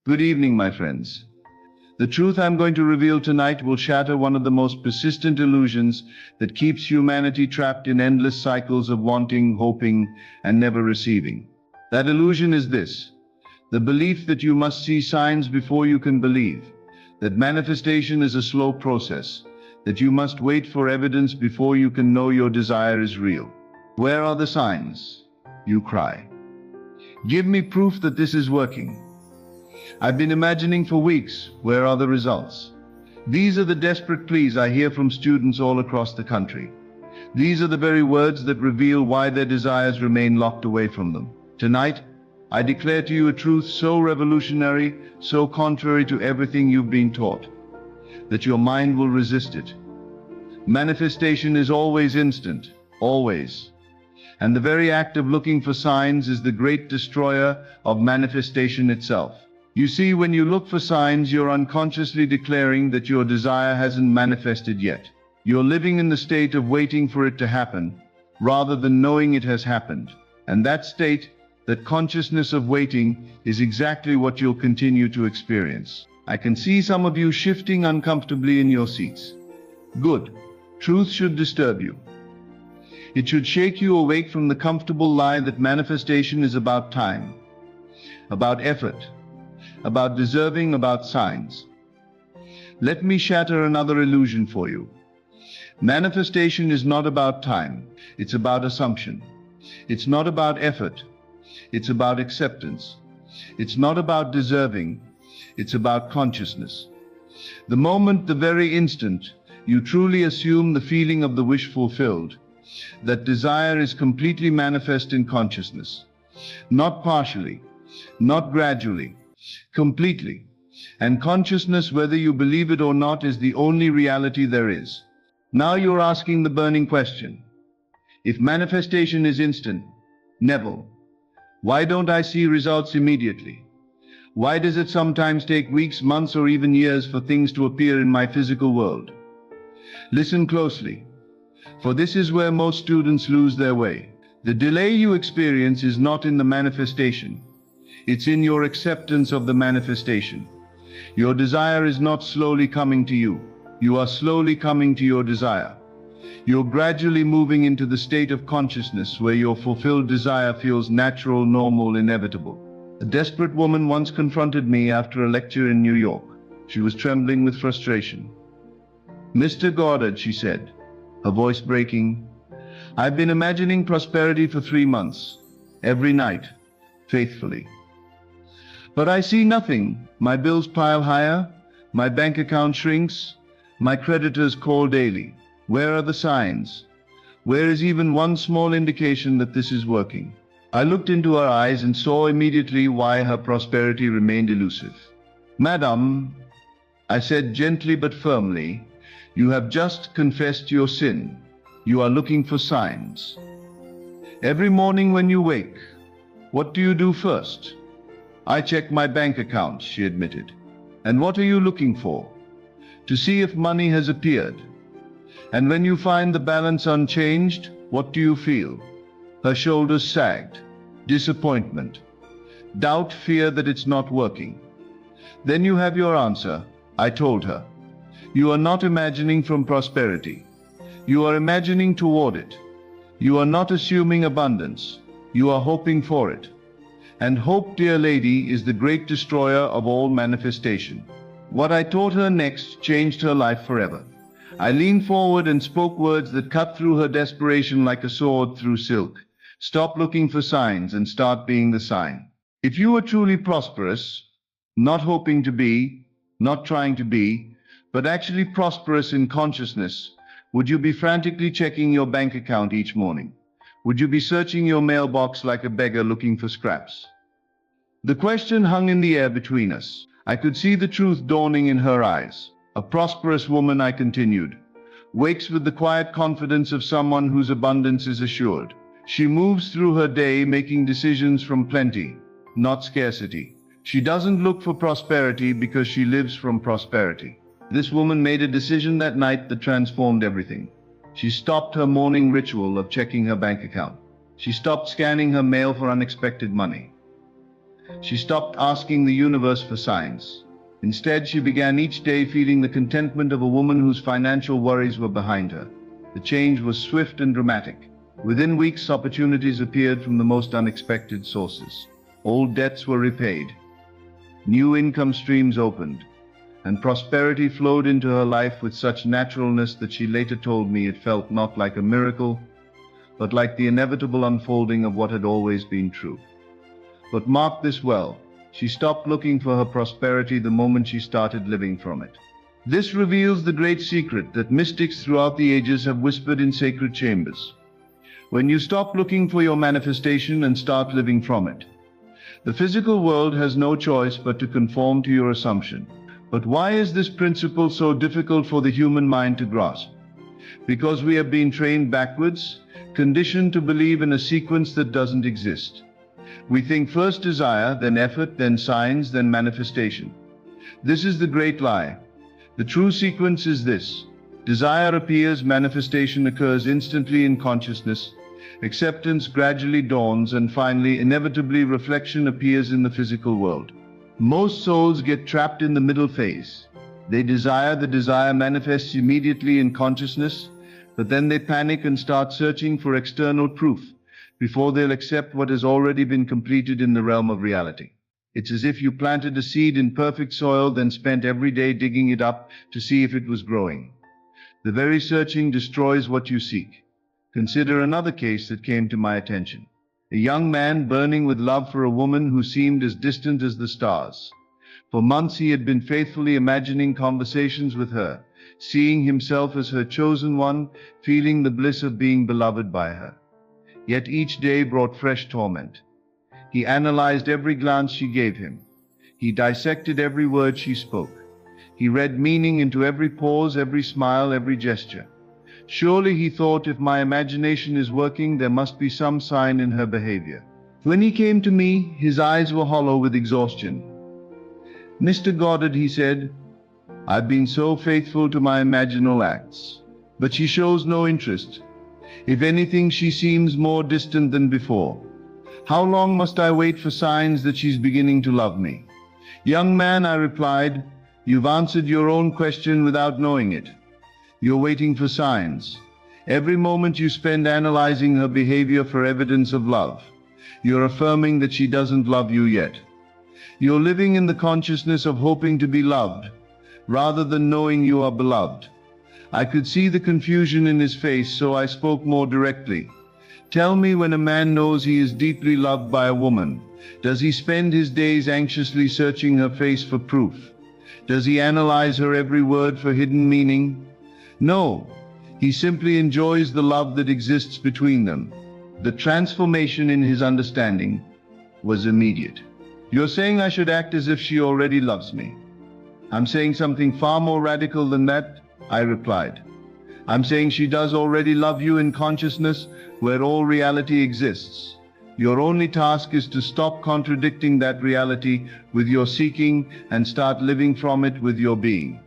Good evening, my friends. The truth I'm going to reveal tonight will shatter one of the most persistent illusions that keeps humanity trapped in endless cycles of wanting, hoping, and never receiving. That illusion is this: the belief that you must see signs before you can believe, that manifestation is a slow process, that you must wait for evidence before you can know your desire is real. Where are the signs? You cry. Give me proof that this is working. I've been imagining for weeks. Where are the results? These are the desperate pleas I hear from students all across the country. These are the very words that reveal why their desires remain locked away from them. Tonight, I declare to you a truth so revolutionary, so contrary to everything you've been taught, that your mind will resist it. Manifestation is always instant, always. And the very act of looking for signs is the great destroyer of manifestation itself. You see, when you look for signs, you're unconsciously declaring that your desire hasn't manifested yet. You're living in the state of waiting for it to happen, rather than knowing it has happened. And that state, that consciousness of waiting, is exactly what you'll continue to experience. I can see some of you shifting uncomfortably in your seats. Good. Truth should disturb you. It should shake you awake from the comfortable lie that manifestation is about time, about effort, about deserving, about signs. Let me shatter another illusion for you. Manifestation is not about time. It's about assumption. It's not about effort. It's about acceptance. It's not about deserving. It's about consciousness. The moment, the very instant, you truly assume the feeling of the wish fulfilled, that desire is completely manifest in consciousness. Not partially, not gradually, completely. And consciousness, whether you believe it or not, is the only reality there is. Now you're asking the burning question: if manifestation is instant, Neville, why don't I see results immediately? Why does it sometimes take weeks, months, or even years for things to appear in my physical world? Listen closely, for this is where most students lose their way. The delay you experience is not in the manifestation. It's in your acceptance of the manifestation. Your desire is not slowly coming to you. You are slowly coming to your desire. You're gradually moving into the state of consciousness where your fulfilled desire feels natural, normal, inevitable. A desperate woman once confronted me after a lecture in New York. She was trembling with frustration. "Mr. Goddard," she said, her voice breaking, "I've been imagining prosperity for 3 months, every night, faithfully. But I see nothing. My bills pile higher, my bank account shrinks, my creditors call daily. Where are the signs? Where is even one small indication that this is working?" I looked into her eyes and saw immediately why her prosperity remained elusive. "Madam," I said gently but firmly, "you have just confessed your sin. You are looking for signs. Every morning when you wake, what do you do first?" "I check my bank account," she admitted. "And what are you looking for?" "To see if money has appeared." "And when you find the balance unchanged, what do you feel?" Her shoulders sagged. Disappointment, doubt, fear that it's not working. "Then you have your answer," I told her. "You are not imagining from prosperity. You are imagining toward it. You are not assuming abundance. You are hoping for it. And hope, dear lady, is the great destroyer of all manifestation." What I taught her next changed her life forever. I leaned forward and spoke words that cut through her desperation like a sword through silk. Stop looking for signs and start being the sign. If you are truly prosperous, not hoping to be, not trying to be, but actually prosperous in consciousness, would you be frantically checking your bank account each morning? Would you be searching your mailbox like a beggar looking for scraps? The question hung in the air between us. I could see the truth dawning in her eyes. A prosperous woman, I continued, wakes with the quiet confidence of someone whose abundance is assured. She moves through her day making decisions from plenty, not scarcity. She doesn't look for prosperity because she lives from prosperity. This woman made a decision that night that transformed everything. She stopped her morning ritual of checking her bank account. She stopped scanning her mail for unexpected money. She stopped asking the universe for signs. Instead, she began each day feeling the contentment of a woman whose financial worries were behind her. The change was swift and dramatic. Within weeks, opportunities appeared from the most unexpected sources. Old debts were repaid. New income streams opened, and prosperity flowed into her life with such naturalness that she later told me it felt not like a miracle, but like the inevitable unfolding of what had always been true. But mark this well, she stopped looking for her prosperity the moment she started living from it. This reveals the great secret that mystics throughout the ages have whispered in sacred chambers. When you stop looking for your manifestation and start living from it, the physical world has no choice but to conform to your assumption. But why is this principle so difficult for the human mind to grasp? Because we have been trained backwards, conditioned to believe in a sequence that doesn't exist. We think first desire, then effort, then signs, then manifestation. This is the great lie. The true sequence is this. Desire appears, manifestation occurs instantly in consciousness, acceptance gradually dawns, and finally, inevitably, reflection appears in the physical world. Most souls get trapped in the middle phase. They desire, the desire manifests immediately in consciousness, but then they panic and start searching for external proof before they'll accept what has already been completed in the realm of reality. It's as if you planted a seed in perfect soil, then spent every day digging it up to see if it was growing. The very searching destroys what you seek. Consider another case that came to my attention. A young man burning with love for a woman who seemed as distant as the stars. For months he had been faithfully imagining conversations with her, seeing himself as her chosen one, feeling the bliss of being beloved by her. Yet each day brought fresh torment. He analyzed every glance she gave him. He dissected every word she spoke. He read meaning into every pause, every smile, every gesture. Surely, he thought, if my imagination is working, there must be some sign in her behavior. When he came to me, his eyes were hollow with exhaustion. "Mr. Goddard," he said, "I've been so faithful to my imaginal acts, but she shows no interest. If anything, she seems more distant than before. How long must I wait for signs that she's beginning to love me?" "Young man," I replied, "you've answered your own question without knowing it. You're waiting for signs. Every moment you spend analyzing her behavior for evidence of love, you're affirming that she doesn't love you yet. You're living in the consciousness of hoping to be loved, rather than knowing you are beloved." I could see the confusion in his face, so I spoke more directly. "Tell me, when a man knows he is deeply loved by a woman, does he spend his days anxiously searching her face for proof? Does he analyze her every word for hidden meaning? No, he simply enjoys the love that exists between them." The transformation in his understanding was immediate. "You're saying I should act as if she already loves me." "I'm saying something far more radical than that," I replied. "I'm saying she does already love you in consciousness, where all reality exists. Your only task is to stop contradicting that reality with your seeking and start living from it with your being."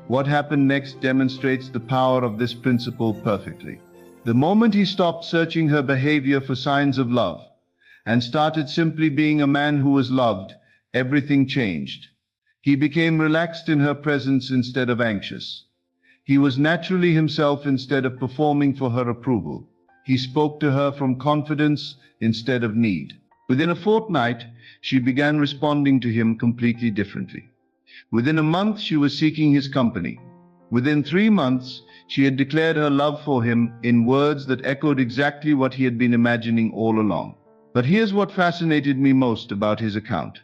What happened next demonstrates the power of this principle perfectly. The moment he stopped searching her behavior for signs of love and started simply being a man who was loved, everything changed. He became relaxed in her presence instead of anxious. He was naturally himself instead of performing for her approval. He spoke to her from confidence instead of need. Within a fortnight, she began responding to him completely differently. Within a month, she was seeking his company. Within 3 months, she had declared her love for him in words that echoed exactly what he had been imagining all along. But here's what fascinated me most about his account.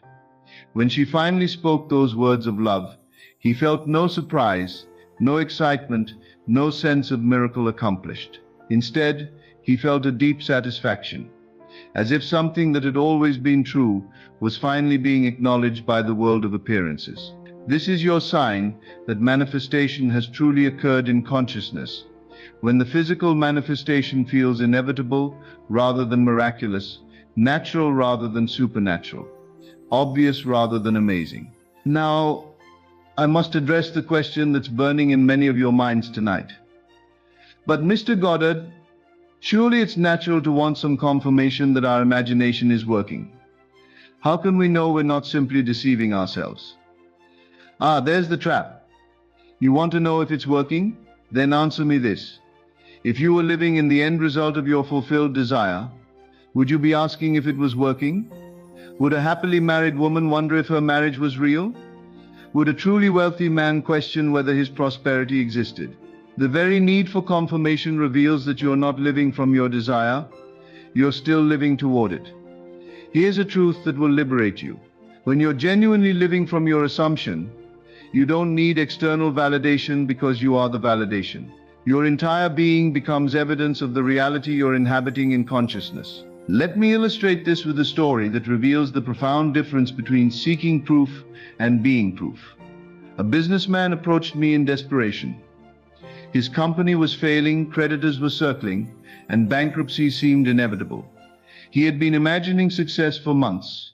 When she finally spoke those words of love, he felt no surprise, no excitement, no sense of miracle accomplished. Instead, he felt a deep satisfaction, as if something that had always been true was finally being acknowledged by the world of appearances. This is your sign that manifestation has truly occurred in consciousness, when the physical manifestation feels inevitable rather than miraculous, natural rather than supernatural, obvious rather than amazing. Now, I must address the question that's burning in many of your minds tonight. "But Mr. Goddard, surely it's natural to want some confirmation that our imagination is working. How can we know we're not simply deceiving ourselves? There's the trap. You want to know if it's working? Then answer me this. If you were living in the end result of your fulfilled desire, would you be asking if it was working? Would a happily married woman wonder if her marriage was real? Would a truly wealthy man question whether his prosperity existed? The very need for confirmation reveals that you are not living from your desire, you're still living toward it. Here's a truth that will liberate you. When you're genuinely living from your assumption, you don't need external validation because you are the validation. Your entire being becomes evidence of the reality you're inhabiting in consciousness. Let me illustrate this with a story that reveals the profound difference between seeking proof and being proof. A businessman approached me in desperation. His company was failing, creditors were circling, and bankruptcy seemed inevitable. He had been imagining success for months,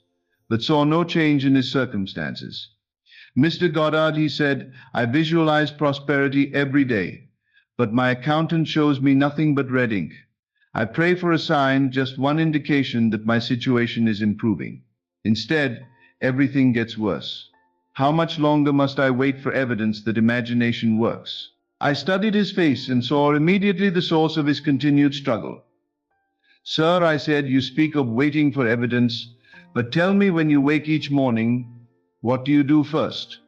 but saw no change in his circumstances. "Mr. Goddard," he said, "I visualize prosperity every day, but my accountant shows me nothing but red ink. I pray for a sign, just one indication that my situation is improving. Instead, everything gets worse. How much longer must I wait for evidence that imagination works?" I studied his face and saw immediately the source of his continued struggle. "Sir," I said, "you speak of waiting for evidence, but tell me, when you wake each morning, what do you do first?"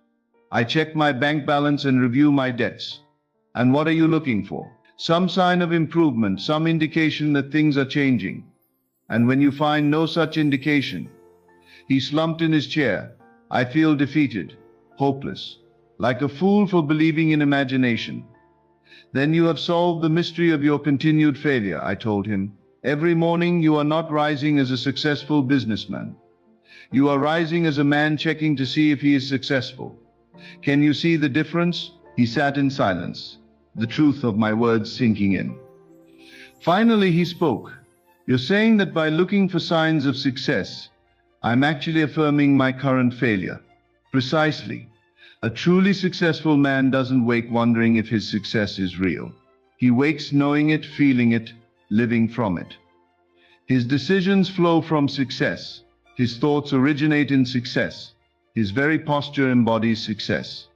"I check my bank balance and review my debts." "And what are you looking for?" "Some sign of improvement, some indication that things are changing." "And when you find no such indication?" He slumped in his chair. "I feel defeated, hopeless, like a fool for believing in imagination." "Then you have solved the mystery of your continued failure," I told him. "Every morning you are not rising as a successful businessman. You are rising as a man checking to see if he is successful. Can you see the difference?" He sat in silence, the truth of my words sinking in. Finally he spoke. "You're saying that by looking for signs of success, I'm actually affirming my current failure." "Precisely. A truly successful man doesn't wake wondering if his success is real. He wakes knowing it, feeling it, living from it. His decisions flow from success. His thoughts originate in success. His very posture embodies success."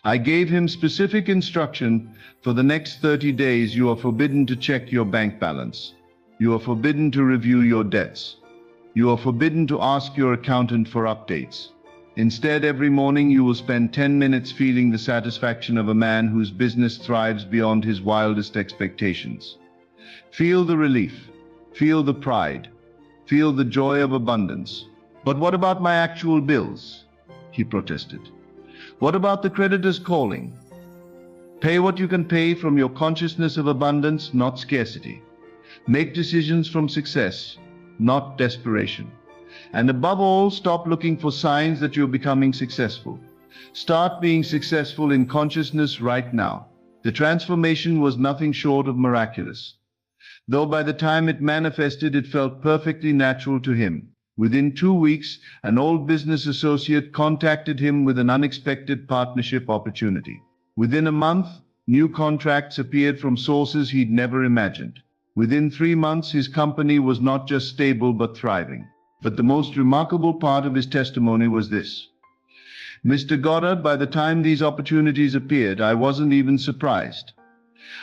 I gave him specific instruction. "For the next 30 days you are forbidden to check your bank balance. You are forbidden to review your debts. You are forbidden to ask your accountant for updates. Instead, every morning you will spend 10 minutes feeling the satisfaction of a man whose business thrives beyond his wildest expectations. Feel the relief. Feel the pride. Feel the joy of abundance." "But what about my actual bills?" he protested. "What about the creditors calling?" Pay what you can pay from your consciousness of abundance, not scarcity. Make decisions from success, not desperation. And above all, stop looking for signs that you're becoming successful. Start being successful in consciousness right now. The transformation was nothing short of miraculous. Though by the time it manifested, it felt perfectly natural to him. Within 2 weeks, an old business associate contacted him with an unexpected partnership opportunity. Within a month, new contracts appeared from sources he'd never imagined. Within 3 months, his company was not just stable but thriving. But the most remarkable part of his testimony was this: "Mr. Goddard, by the time these opportunities appeared, I wasn't even surprised.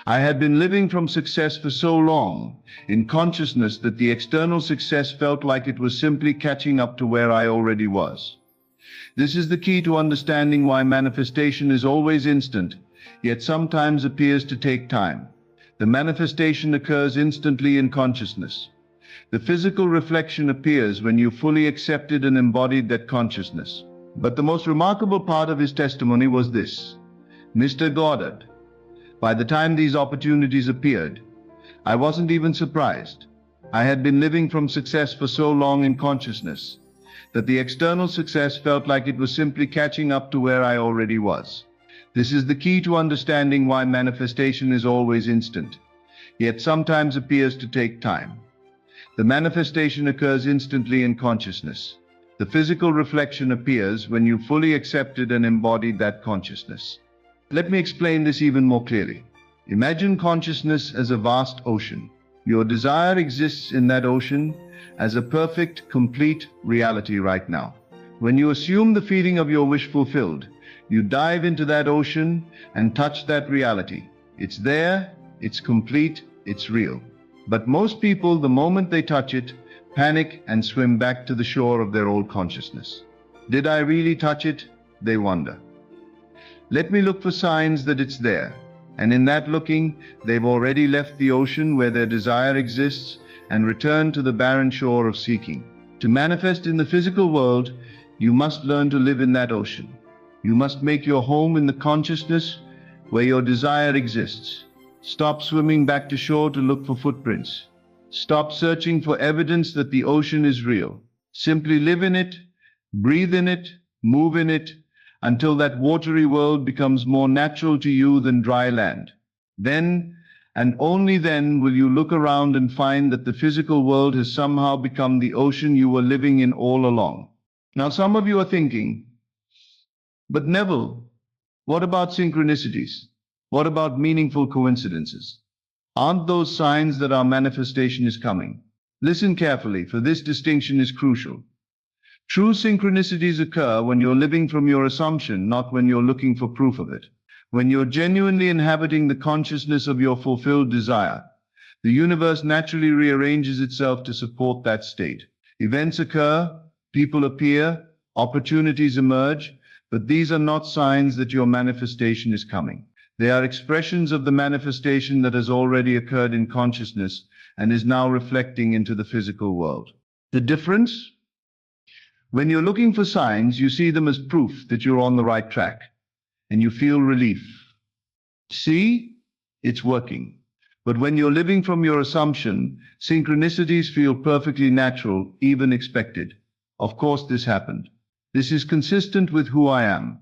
I had been living from success for so long, in consciousness, that the external success felt like it was simply catching up to where I already was. This is the key to understanding why manifestation is always instant, yet sometimes appears to take time. The manifestation occurs instantly in consciousness. The physical reflection appears when you fully accepted and embodied that consciousness." But the most remarkable part of his testimony was this: "Mr. Goddard, by the time these opportunities appeared, I wasn't even surprised. I had been living from success for so long in consciousness that the external success felt like it was simply catching up to where I already was. This is the key to understanding why manifestation is always instant, yet sometimes appears to take time. The manifestation occurs instantly in consciousness. The physical reflection appears when you fully accepted and embodied that consciousness." Let me explain this even more clearly. Imagine consciousness as a vast ocean. Your desire exists in that ocean as a perfect, complete reality right now. When you assume the feeling of your wish fulfilled, you dive into that ocean and touch that reality. It's there, it's complete, it's real. But most people, the moment they touch it, panic and swim back to the shore of their old consciousness. Did I really touch it? They wonder. Let me look for signs that it's there. And in that looking, they've already left the ocean where their desire exists and returned to the barren shore of seeking. To manifest in the physical world, you must learn to live in that ocean. You must make your home in the consciousness where your desire exists. Stop swimming back to shore to look for footprints. Stop searching for evidence that the ocean is real. Simply live in it, breathe in it, move in it, until that watery world becomes more natural to you than dry land. Then, and only then, will you look around and find that the physical world has somehow become the ocean you were living in all along. Now, some of you are thinking, but Neville, what about synchronicities? What about meaningful coincidences? Aren't those signs that our manifestation is coming? Listen carefully, for this distinction is crucial. True synchronicities occur when you're living from your assumption, not when you're looking for proof of it. When you're genuinely inhabiting the consciousness of your fulfilled desire, the universe naturally rearranges itself to support that state. Events occur, people appear, opportunities emerge, but these are not signs that your manifestation is coming. They are expressions of the manifestation that has already occurred in consciousness and is now reflecting into the physical world. The difference? When you're looking for signs, you see them as proof that you're on the right track, and you feel relief. See, it's working. But when you're living from your assumption, synchronicities feel perfectly natural, even expected. Of course this happened. This is consistent with who I am.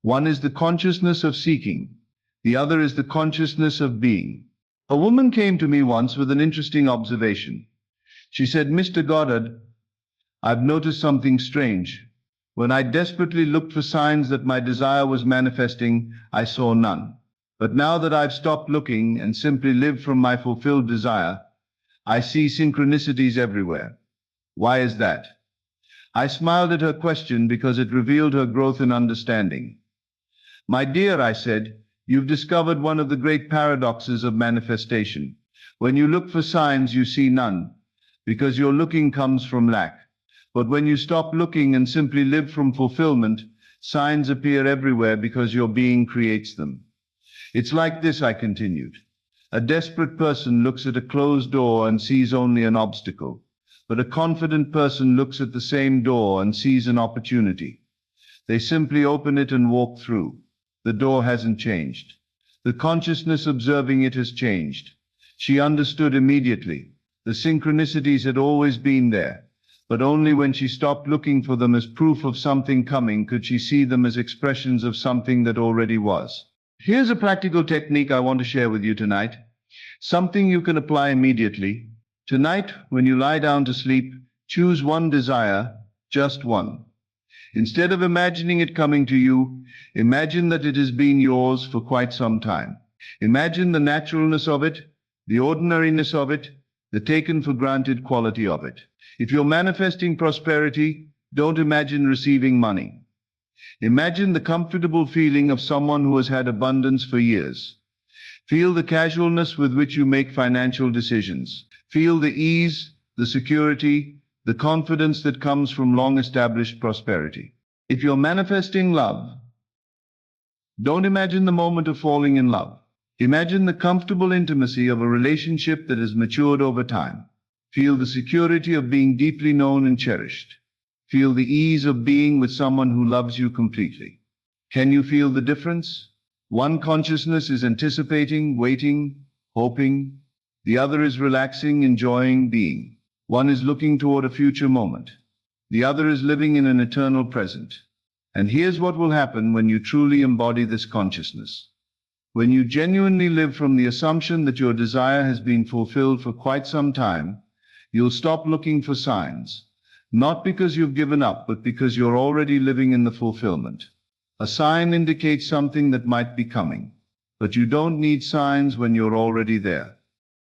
One is the consciousness of seeking. The other is the consciousness of being. A woman came to me once with an interesting observation. She said, "Mr. Goddard, I've noticed something strange. When I desperately looked for signs that my desire was manifesting, I saw none. But now that I've stopped looking and simply lived from my fulfilled desire, I see synchronicities everywhere. Why is that?" I smiled at her question because it revealed her growth in understanding. "My dear," I said, "you've discovered one of the great paradoxes of manifestation. When you look for signs, you see none, because your looking comes from lack. But when you stop looking and simply live from fulfillment, signs appear everywhere because your being creates them. It's like this," I continued. "A desperate person looks at a closed door and sees only an obstacle, but a confident person looks at the same door and sees an opportunity. They simply open it and walk through. The door hasn't changed. The consciousness observing it has changed." She understood immediately. The synchronicities had always been there, but only when she stopped looking for them as proof of something coming could she see them as expressions of something that already was. Here's a practical technique I want to share with you tonight. Something you can apply immediately. Tonight, when you lie down to sleep, choose one desire, just one. Instead of imagining it coming to you, imagine that it has been yours for quite some time. Imagine the naturalness of it, the ordinariness of it, the taken for granted quality of it. If you're manifesting prosperity, don't imagine receiving money. Imagine the comfortable feeling of someone who has had abundance for years. Feel the casualness with which you make financial decisions. Feel the ease, the security, the confidence that comes from long-established prosperity. If you're manifesting love, don't imagine the moment of falling in love. Imagine the comfortable intimacy of a relationship that has matured over time. Feel the security of being deeply known and cherished. Feel the ease of being with someone who loves you completely. Can you feel the difference? One consciousness is anticipating, waiting, hoping. The other is relaxing, enjoying, being. One is looking toward a future moment. The other is living in an eternal present. And here's what will happen when you truly embody this consciousness. When you genuinely live from the assumption that your desire has been fulfilled for quite some time, you'll stop looking for signs, not because you've given up, but because you're already living in the fulfillment. A sign indicates something that might be coming, but you don't need signs when you're already there.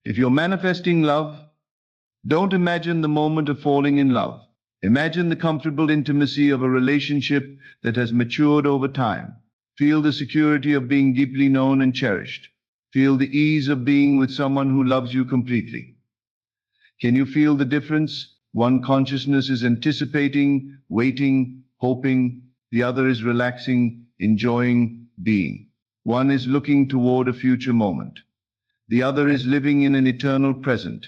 If you're manifesting love, don't imagine the moment of falling in love. Imagine the comfortable intimacy of a relationship that has matured over time. Feel the security of being deeply known and cherished. Feel the ease of being with someone who loves you completely. Can you feel the difference? One consciousness is anticipating, waiting, hoping. The other is relaxing, enjoying, being. One is looking toward a future moment. The other is living in an eternal present.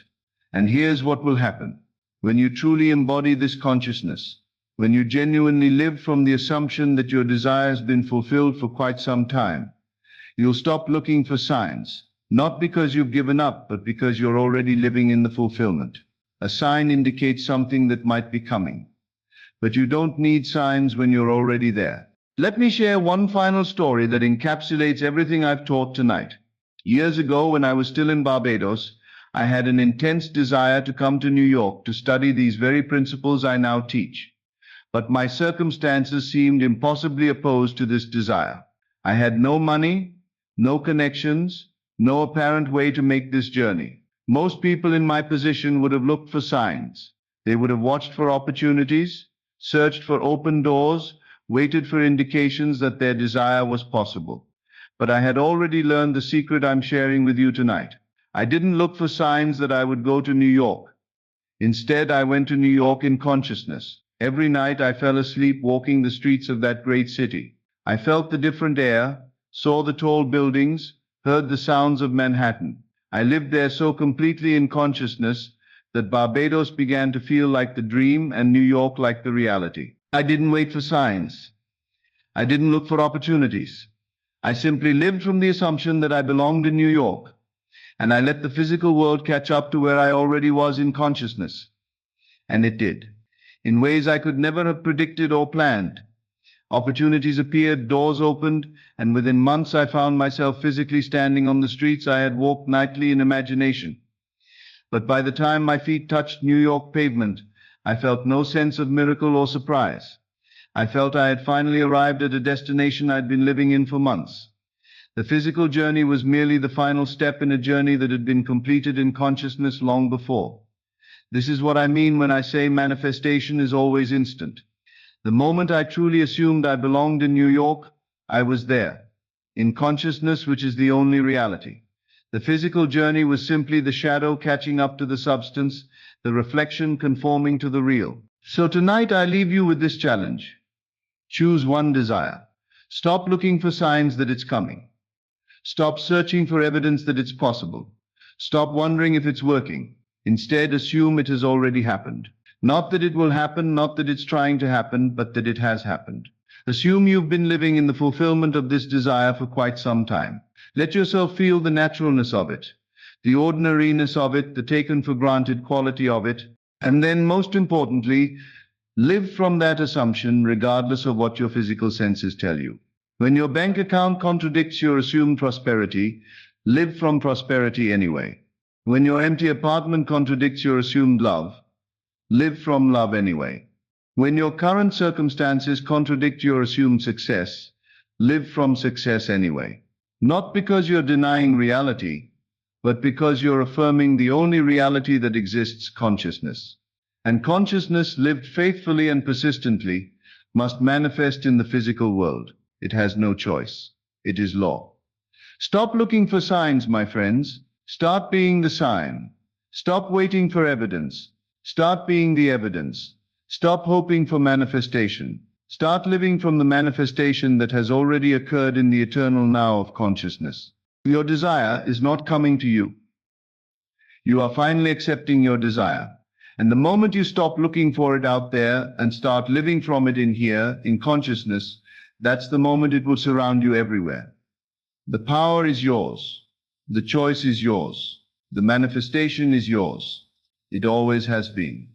And here's what will happen. When you truly embody this consciousness, when you genuinely live from the assumption that your desire has been fulfilled for quite some time, you'll stop looking for signs, not because you've given up, but because you're already living in the fulfillment. A sign indicates something that might be coming, but you don't need signs when you're already there. Let me share one final story that encapsulates everything I've taught tonight. Years ago, when I was still in Barbados, I had an intense desire to come to New York to study these very principles I now teach. But my circumstances seemed impossibly opposed to this desire. I had no money, no connections, no apparent way to make this journey. Most people in my position would have looked for signs. They would have watched for opportunities, searched for open doors, waited for indications that their desire was possible. But I had already learned the secret I'm sharing with you tonight. I didn't look for signs that I would go to New York. Instead, I went to New York in consciousness. Every night I fell asleep walking the streets of that great city. I felt the different air, saw the tall buildings, heard the sounds of Manhattan. I lived there so completely in consciousness that Barbados began to feel like the dream and New York like the reality. I didn't wait for signs. I didn't look for opportunities. I simply lived from the assumption that I belonged in New York, and I let the physical world catch up to where I already was in consciousness. And it did, in ways I could never have predicted or planned. Opportunities appeared, doors opened, and within months I found myself physically standing on the streets I had walked nightly in imagination. But by the time my feet touched New York pavement, I felt no sense of miracle or surprise. I felt I had finally arrived at a destination I'd been living in for months. The physical journey was merely the final step in a journey that had been completed in consciousness long before. This is what I mean when I say manifestation is always instant. The moment I truly assumed I belonged in New York, I was there, in consciousness, which is the only reality. The physical journey was simply the shadow catching up to the substance, the reflection conforming to the real. So tonight I leave you with this challenge. Choose one desire. Stop looking for signs that it's coming. Stop searching for evidence that it's possible. Stop wondering if it's working. Instead, assume it has already happened. Not that it will happen, not that it's trying to happen, but that it has happened. Assume you've been living in the fulfillment of this desire for quite some time. Let yourself feel the naturalness of it, the ordinariness of it, the taken for granted quality of it, and then, most importantly, live from that assumption regardless of what your physical senses tell you. When your bank account contradicts your assumed prosperity, live from prosperity anyway. When your empty apartment contradicts your assumed love, live from love anyway. When your current circumstances contradict your assumed success, live from success anyway. Not because you're denying reality, but because you're affirming the only reality that exists, consciousness. And consciousness, lived faithfully and persistently, must manifest in the physical world. It has no choice. It is law. Stop looking for signs, my friends. Start being the sign. Stop waiting for evidence. Start being the evidence. Stop hoping for manifestation. Start living from the manifestation that has already occurred in the eternal now of consciousness. Your desire is not coming to you. You are finally accepting your desire. And the moment you stop looking for it out there and start living from it in here, in consciousness, that's the moment it will surround you everywhere. The power is yours. The choice is yours. The manifestation is yours. It always has been.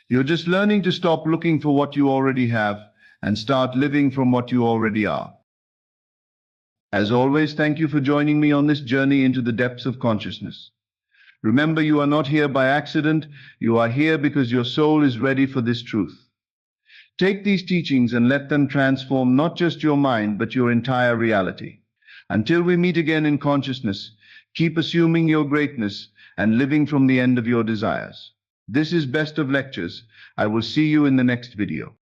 You're just learning to stop looking for what you already have and start living from what you already are. As always, thank you for joining me on this journey into the depths of consciousness. Remember, you are not here by accident. You are here because your soul is ready for this truth. Take these teachings and let them transform not just your mind, but your entire reality. Until we meet again in consciousness, Keep assuming your greatness and living from the end of your desires. This is Best of Lectures. I will see you in the next video.